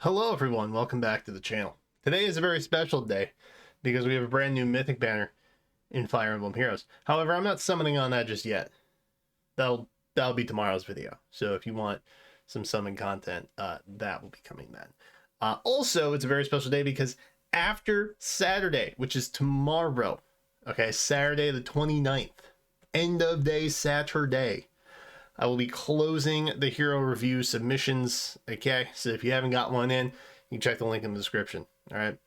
Hello everyone, welcome back to the channel. Today is a very special day because we have a brand new mythic banner in Fire Emblem Heroes. However, I'm not summoning on that just yet. That'll be tomorrow's video. So if you want some summon content, that will be coming then. Also, it's a very special day because after Saturday, which is tomorrow, okay, Saturday the 29th, end of day Saturday, I will be closing the hero review submissions. Okay, so if you haven't got one in, you can check the link in the description. All right.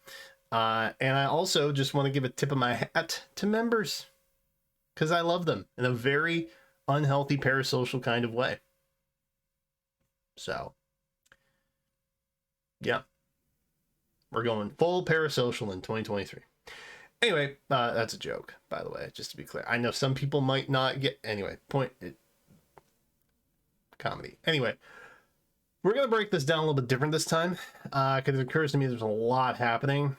And I also just want to give a tip of my hat to members because I love them in a very unhealthy parasocial kind of way. So, yeah, we're going full parasocial in 2023. Anyway, that's a joke, by the way, just to be clear. I know some people might not get, anyway, comedy. Anyway, we're going to break this down a little bit different this time because it occurs to me there's a lot happening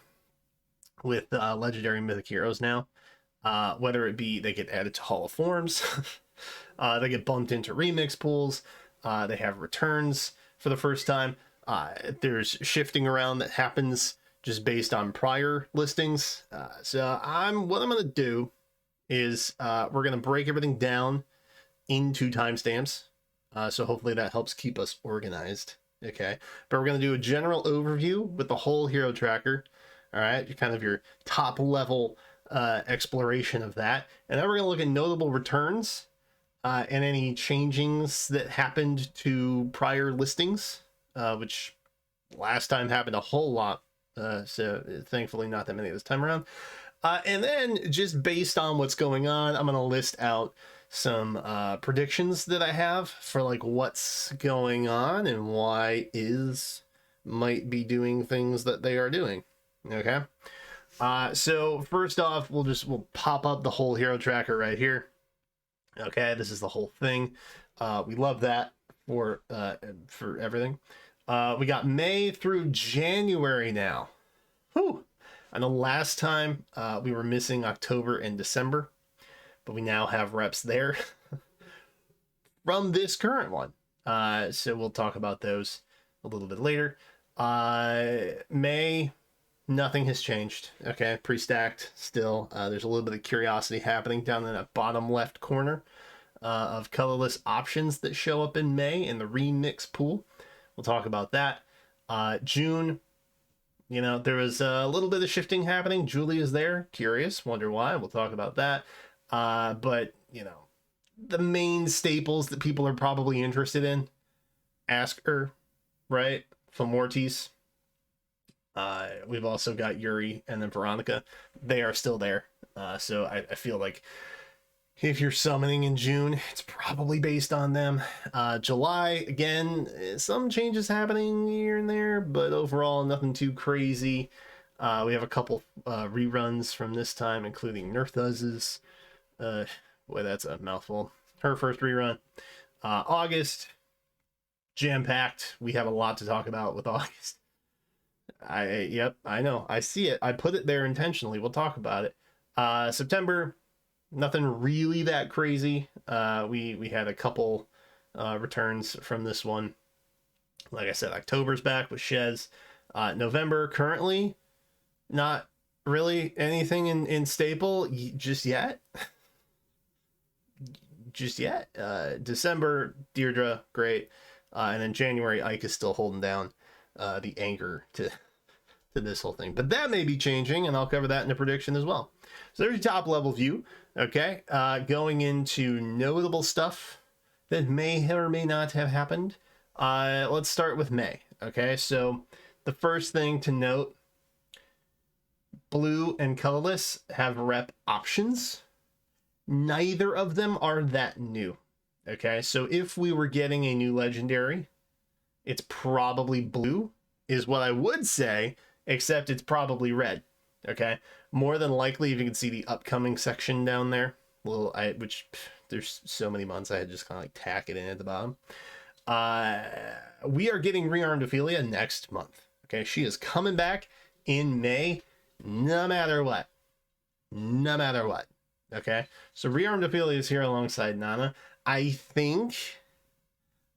with legendary mythic heroes now. Whether it be they get added to Hall of Forms, they get bumped into remix pools, they have returns for the first time. There's shifting around that happens just based on prior listings. So what I'm going to do is we're going to break everything down into timestamps. So hopefully that helps keep us organized. Okay, but we're going to do a general overview with the whole hero tracker. All right, kind of your top level exploration of that, and then we're going to look at notable returns and any changings that happened to prior listings, which last time happened a whole lot. So thankfully not that many this time around. And then just based on what's going on, I'm going to list out some predictions that I have for like what's going on and why might be doing things that they are doing. Okay. So first off, we'll pop up the whole hero tracker right here. Okay, this is the whole thing. We love that for everything. We got May through January now. Whew. I know last time we were missing October and December, but we now have reps there from this current one. So we'll talk about those a little bit later. May, nothing has changed. Okay, pre-stacked still. There's a little bit of curiosity happening down in that bottom left corner of colorless options that show up in May in the remix pool. We'll talk about that. June, you know, there was a little bit of shifting happening. Julie is there. Curious. Wonder why. We'll talk about that. But, you know, the main staples that people are probably interested in. Asker, right? Famortis. We've also got Yuri and then Veronica. They are still there. So I feel like if you're summoning in June, it's probably based on them. July, again, some changes happening here and there, but overall, nothing too crazy. We have a couple reruns from this time, including Nerthuz's. Boy, that's a mouthful. Her first rerun. August, jam-packed. We have a lot to talk about with August. Yep, I know. I see it. I put it there intentionally. We'll talk about it. September, nothing really that crazy. We had a couple returns from this one. Like I said, October's back with Shez. November, currently, not really anything in staple just yet. December, Deirdre, great. And then January, Ike is still holding down the anchor to this whole thing. But that may be changing, and I'll cover that in the prediction as well. So there's your top level view. Okay, going into notable stuff that may or may not have happened. Let's start with May. Okay, so the first thing to note, blue and colorless have rep options. Neither of them are that new. Okay, so if we were getting a new legendary, it's probably blue, is what I would say, except it's probably red. Okay, more than likely, if you can see the upcoming section down there, which there's so many months, I had just kind of like tack it in at the bottom. We are getting rearmed Ophelia next month. Okay, she is coming back in May, no matter what. No matter what. Okay, so rearmed Ophelia is here alongside Nana. I think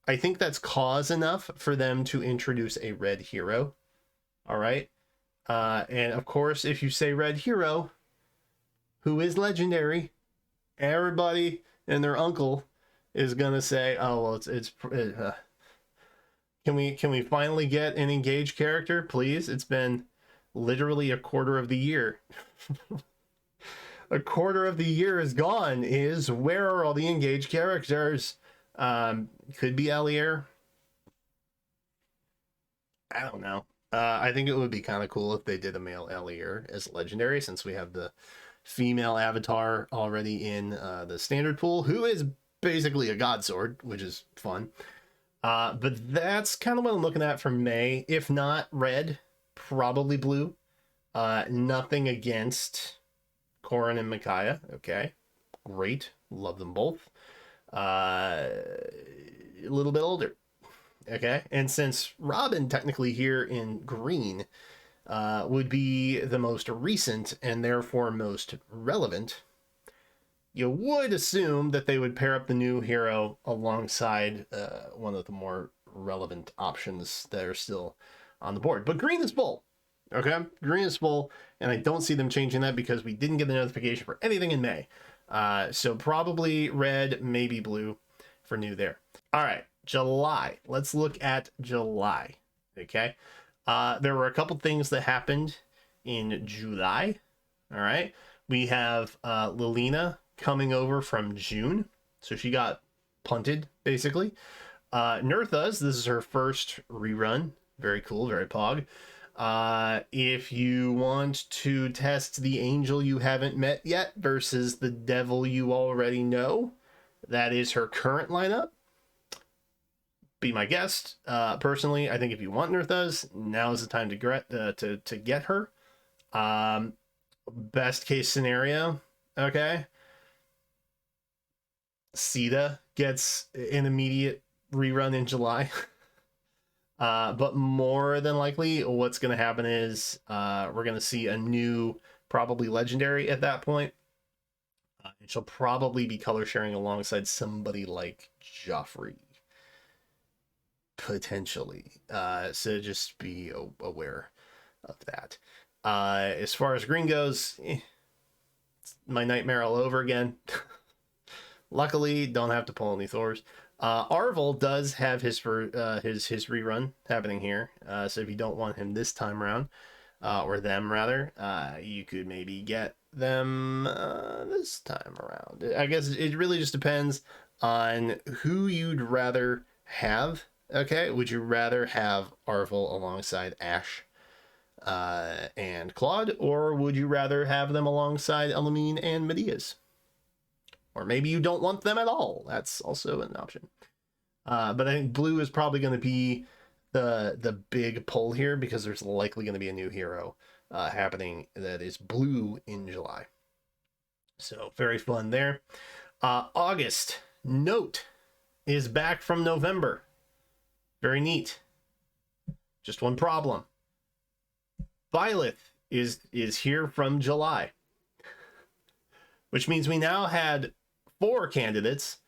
I think that's cause enough for them to introduce a red hero. All right. And of course, if you say red hero, who is legendary, everybody and their uncle is gonna say, "Oh well, can we finally get an engaged character, please? It's been literally a quarter of the year." A quarter of the year is gone. Where are all the engaged characters? Could be Elier. I don't know. I think it would be kind of cool if they did a male Elier as legendary, since we have the female avatar already in the standard pool, who is basically a god sword, which is fun. But that's kind of what I'm looking at for May. If not red, probably blue. Nothing against Corrin and Micaiah. Okay, great. Love them both. A little bit older. Okay, and since Robin technically here in green would be the most recent and therefore most relevant, you would assume that they would pair up the new hero alongside one of the more relevant options that are still on the board. But green is full. Okay, green is full, and I don't see them changing that because we didn't get the notification for anything in May. So probably red, maybe blue for new there. All right, July. Let's look at July. Okay, there were a couple things that happened in July. All right, we have Lilina coming over from June, so she got punted basically. Nerthus, this is her first rerun. Very cool, very pog. If you want to test the angel you haven't met yet versus the devil you already know, that is her current lineup. Be my guest. Personally, I think if you want Nerthus, now is the time to get her. Best case scenario, okay, Sita gets an immediate rerun in July. But more than likely, what's going to happen is we're going to see a new, probably legendary at that point. And she'll probably be color sharing alongside somebody like Joffrey. Potentially. So just be aware of that. As far as green goes, it's my nightmare all over again. Luckily, don't have to pull any Thors. Arvel does have his rerun happening here. So if you don't want him this time around, or them rather, you could maybe get them this time around. I guess it really just depends on who you'd rather have. Okay, would you rather have Arvel alongside Ashe and Claude, or would you rather have them alongside Elamine and Medeas? Or maybe you don't want them at all. That's also an option. But I think blue is probably going to be the big pull here because there's likely going to be a new hero happening that is blue in July. So very fun there. August, Note is back from November. Very neat. Just one problem. Byleth is here from July, which means we now had 4 candidates,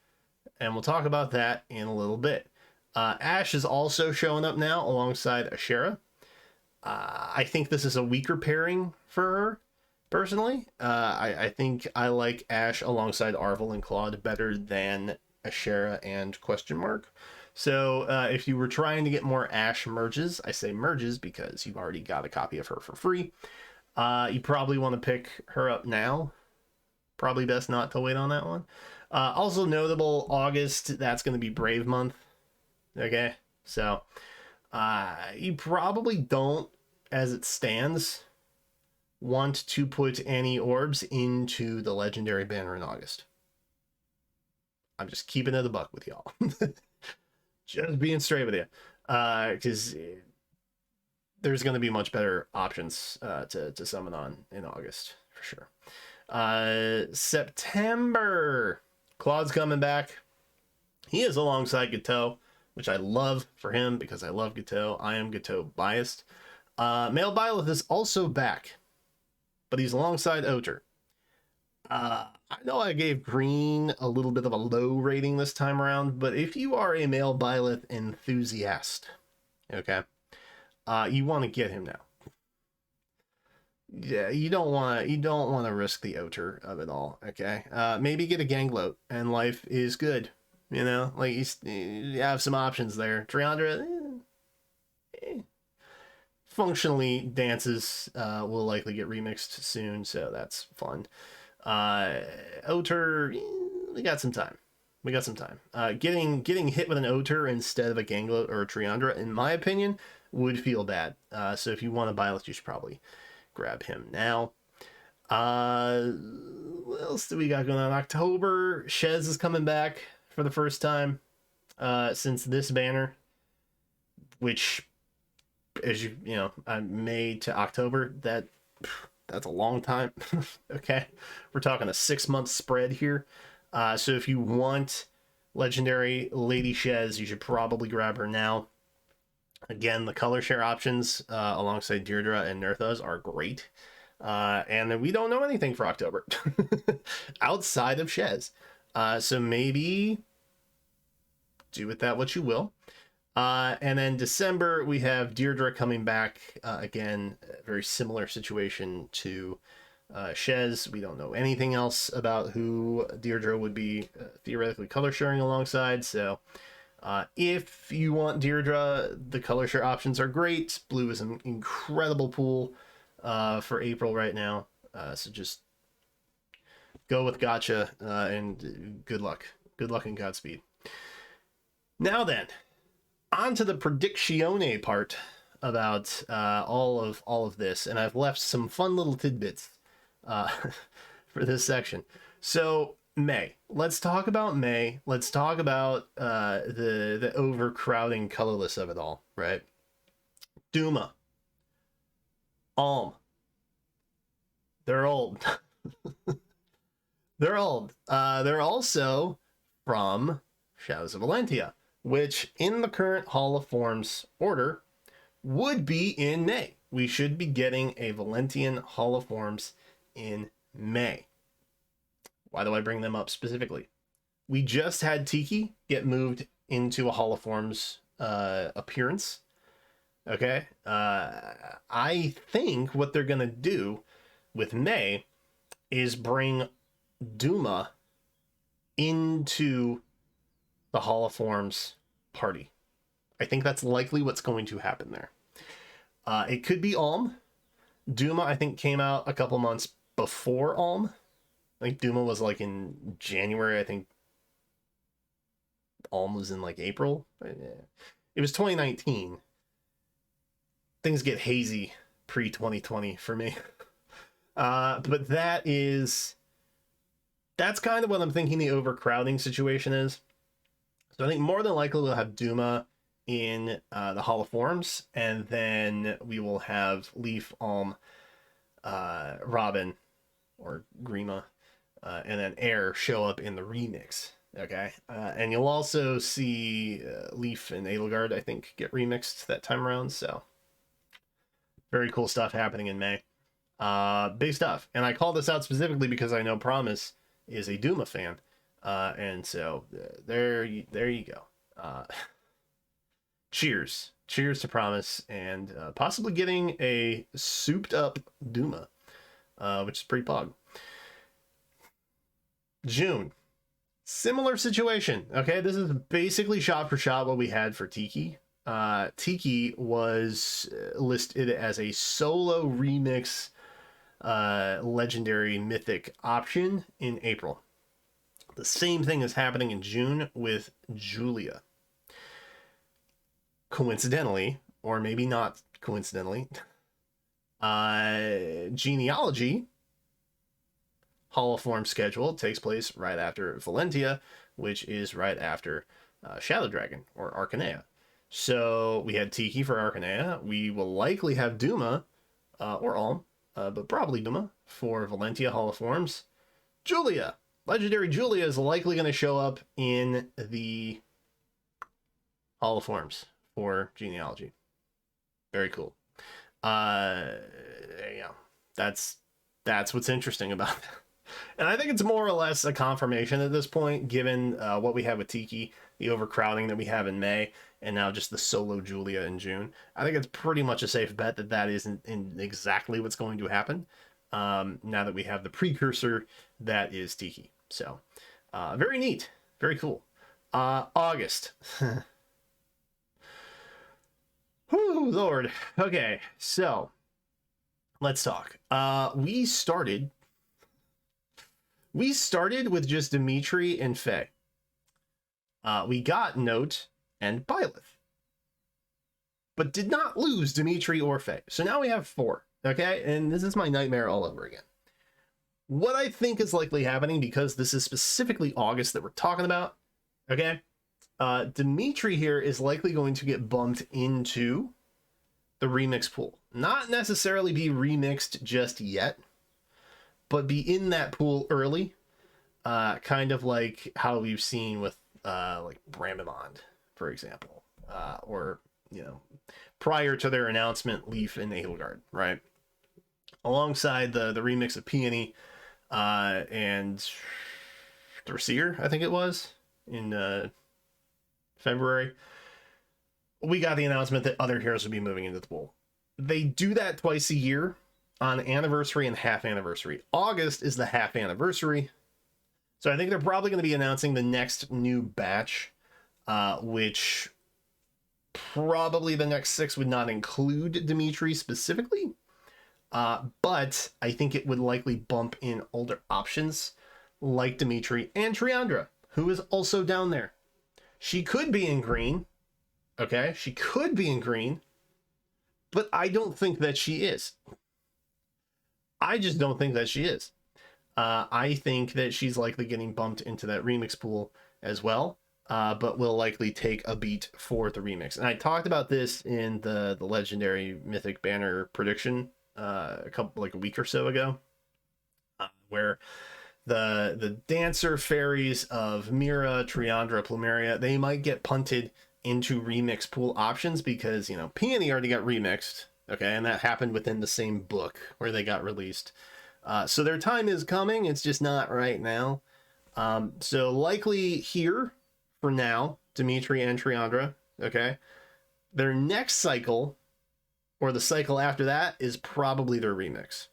and we'll talk about that in a little bit. Ashe is also showing up now alongside Ashera. I think this is a weaker pairing for her, personally. I think I like Ashe alongside Arvel and Claude better than Ashera and question mark. So if you were trying to get more Ashe merges, I say merges because you've already got a copy of her for free. You probably want to pick her up now. Probably best not to wait on that one. Also notable, August, that's going to be Brave month. Okay, so you probably don't, as it stands, want to put any orbs into the legendary banner in August. I'm just keeping it a buck with y'all. Just being straight with you. Because there's going to be much better options to summon on in August, for sure. September, Claude's coming back. He is alongside Gateau, which I love for him because I love Gateau. I am Gateau biased. Male Byleth is also back, but he's alongside Oter. I know I gave green a little bit of a low rating this time around, but if you are a male Byleth enthusiast, okay, you want to get him now. Yeah, you don't want to risk the oter of it all, okay? Maybe get a Gangloat and life is good. You know, like you have some options there. Triandra, functionally dances will likely get remixed soon, so that's fun. Oter, we got some time. We got some time. Getting hit with an Oter instead of a Gangloat or a Triandra, in my opinion, would feel bad. So if you want to buy it, you should probably grab him now. What else do we got going on? October, Shez is coming back for the first time since this banner, which, as you know, May to October, that's a long time. Okay, we're talking a 6-month spread here. So if you want legendary Lady Shez, you should probably grab her now. Again, the color share options alongside Deirdre and Nerthus are great. And we don't know anything for October outside of Shez. So maybe do with that what you will. And then December, we have Deirdre coming back again, a very similar situation to Shez. We don't know anything else about who Deirdre would be theoretically color sharing alongside. So if you want Deirdre, the color share options are great. Blue is an incredible pool for April right now. So just go with gotcha and good luck. Good luck and Godspeed. Now then, on to the predictione part about all of this, and I've left some fun little tidbits for this section. So May, let's talk about May. Let's talk about the overcrowding colorless of it all, right? Duma, Alm, they're old. They're old. They're also from Shadows of Valentia, which in the current Hall of Forms order would be in May. We should be getting a Valentian Hall of Forms in May. Why do I bring them up specifically? We just had Tiki get moved into a Hall of Forms appearance. Okay. I think what they're going to do with May is bring Duma into the Hall of Forms party. I think that's likely what's going to happen there. It could be Alm. Duma, I think, came out a couple months before Alm. I think Duma was like in January. I think Alm was in like April. It was 2019. Things get hazy pre-2020 for me. But that's kind of what I'm thinking the overcrowding situation is. So I think more than likely we'll have Duma in the Hall of Forms, and then we will have Leaf, Alm, Robin, or Grima, and then Air show up in the remix. Okay, and you'll also see Leaf and Edelgard, I think, get remixed that time around. So very cool stuff happening in May. Big stuff. And I call this out specifically because I know Promise is a Duma fan. And so there you go. Cheers to Promise and possibly getting a souped up Duma, which is pretty pog. June, similar situation. Okay, this is basically shot for shot what we had for Tiki. Tiki was listed as a solo remix legendary mythic option in April. The same thing is happening in June with Julia. Coincidentally, or maybe not coincidentally, Genealogy Hall of Form schedule takes place right after Valentia, which is right after Shadow Dragon or Arcanea. So we had Tiki for Arcanea. We will likely have Duma or Alm, but probably Duma for Valentia Hall of Forms. Julia, Legendary Julia is likely going to show up in the Hall of Forms for Genealogy. Very cool. There you go. That's what's interesting about that. And I think it's more or less a confirmation at this point, given what we have with Tiki, the overcrowding that we have in May, and now just the solo Julia in June. I think it's pretty much a safe bet that that isn't in exactly what's going to happen, now that we have the precursor that is Tiki. So, very neat. Very cool. August. Whew, Lord. Okay, so let's talk. We started with just Dimitri and Faye. We got Note and Byleth, but did not lose Dimitri or Faye. So now we have 4, okay? And this is my nightmare all over again. What I think is likely happening, because this is specifically August that we're talking about, okay? Dimitri here is likely going to get bumped into the remix pool. Not necessarily be remixed just yet, but be in that pool early, kind of like how we've seen with like Bramimond, for example, or, you know, prior to their announcement, Leaf and Edelgard, right? Alongside the remix of Peony and Thracier, I think it was, in February, we got the announcement that other heroes would be moving into the pool. They do that twice a year, on anniversary and half anniversary. August is the half anniversary, so I think they're probably going to be announcing the next new batch, which probably the next 6 would not include Dimitri specifically, but I think it would likely bump in older options like Dimitri and Triandra, who is also down there. She could be in green, okay? She could be in green, but I don't think that she is. I just don't think that she is. I think that she's likely getting bumped into that remix pool as well, but will likely take a beat for the remix. And I talked about this in the Legendary Mythic banner prediction a week or so ago, where the dancer fairies of Mira, Triandra, Plumeria, they might get punted into remix pool options because, you know, Peony already got remixed, okay, and that happened within the same book where they got released. So their time is coming, it's just not right now. So likely here for now, Dimitri and Triandra, okay? Their next cycle, or the cycle after that, is probably their remix,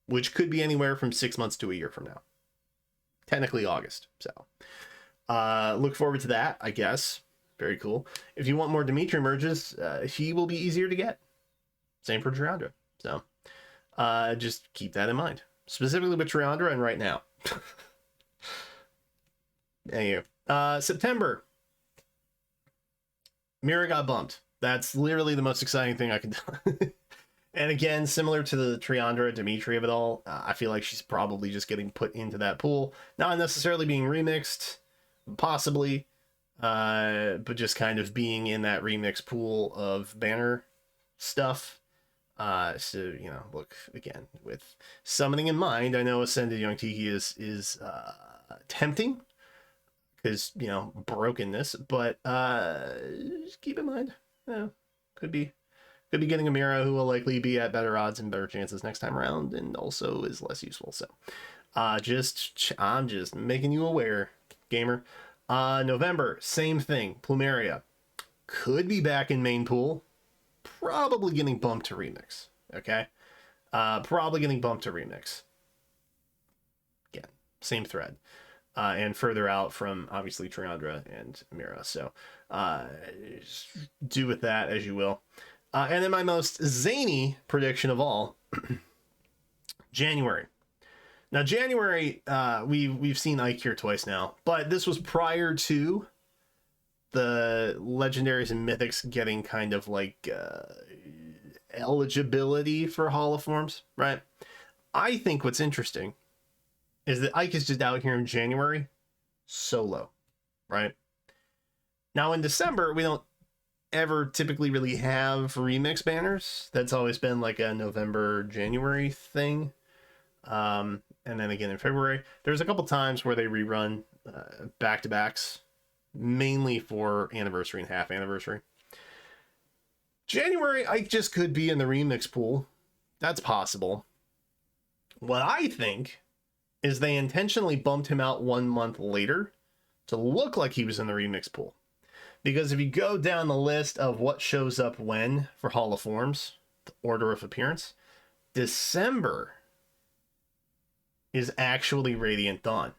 which could be anywhere from 6 months to a year from now. Technically August, so look forward to that, I guess. Very cool. If you want more Dimitri merges, he will be easier to get. Same for Triandra. So just keep that in mind. Specifically with Triandra and right now. Anyway, September. Mira got bumped. That's literally the most exciting thing I could do. And again, similar to the Triandra Dimitri of it all, I feel like she's probably just getting put into that pool. Not necessarily being remixed, possibly, but just kind of being in that remix pool of banner stuff. So, you know, look, again, with summoning in mind, I know Ascended Young Tiki is tempting because, you know, brokenness, but just keep in mind, you know, could be getting a Mira who will likely be at better odds and better chances next time around, and also is less useful. So I'm just making you aware, gamer. November, same thing. Plumeria could be back in main pool, probably getting bumped to remix. Okay, probably getting bumped to remix. Again, same thread, and further out from obviously Triandra and Mira. So do with that as you will. And then my most zany prediction of all, January. Now, January, we've seen Ike here twice now, but this was prior to the Legendaries and Mythics getting kind of like eligibility for holoforms, right? I think what's interesting is that Ike is just out here in January solo, right? Now, in December, we don't ever typically really have remix banners. That's always been like a November, January thing. And then again in February, there's a couple times where they rerun back-to-backs, mainly for anniversary and half anniversary. January, I just could be in the remix pool. That's possible. What I think is they intentionally bumped him out 1 month later to look like he was in the remix pool. Because if you go down the list of what shows up when for Hall of Forms, the order of appearance, December is actually Radiant Dawn.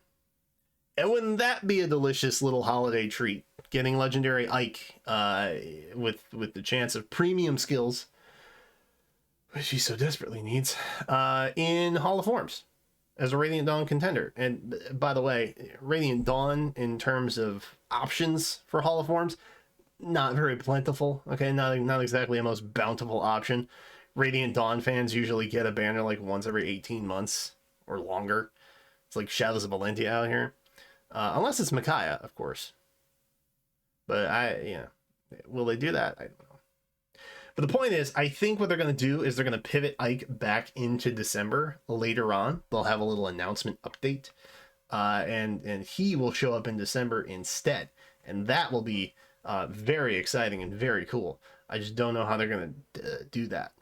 And wouldn't that be a delicious little holiday treat? Getting Legendary Ike with the chance of premium skills, which he so desperately needs, in Hall of Forms as a Radiant Dawn contender. And by the way, Radiant Dawn, in terms of options for Hall of Forms, not very plentiful. Okay, not exactly a most bountiful option. Radiant Dawn fans usually get a banner like once every 18 months or longer. It's like Shadows of Valentia out here. Unless it's Micaiah, of course. But will they do that? I don't know. But the point is, I think what they're going to do is they're going to pivot Ike back into December later on. They'll have a little announcement update, and he will show up in December instead, and that will be very exciting and very cool. I just don't know how they're going to do that,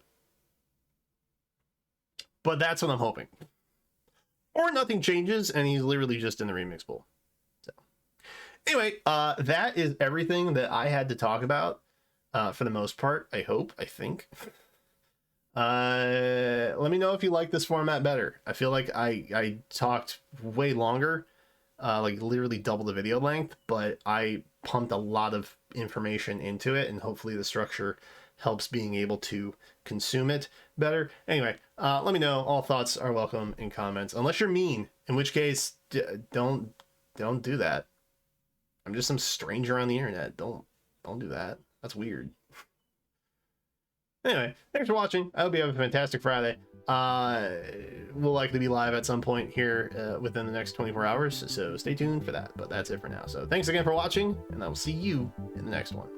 but that's what I'm hoping. Or nothing changes, and he's literally just in the remix pool. So anyway, that is everything that I had to talk about. For the most part, I think. Let me know if you like this format better. I feel like I talked way longer, like literally double the video length, but I pumped a lot of information into it, and hopefully the structure helps being able to consume it better. Anyway, let me know. All thoughts are welcome in comments, unless you're mean, in which case don't do that. I'm just some stranger on the internet. Don't do that. That's weird. Anyway, thanks for watching. I hope you have a fantastic Friday. We'll likely be live at some point here within the next 24 hours, so stay tuned for that. But that's it for now. So thanks again for watching, and I will see you in the next one.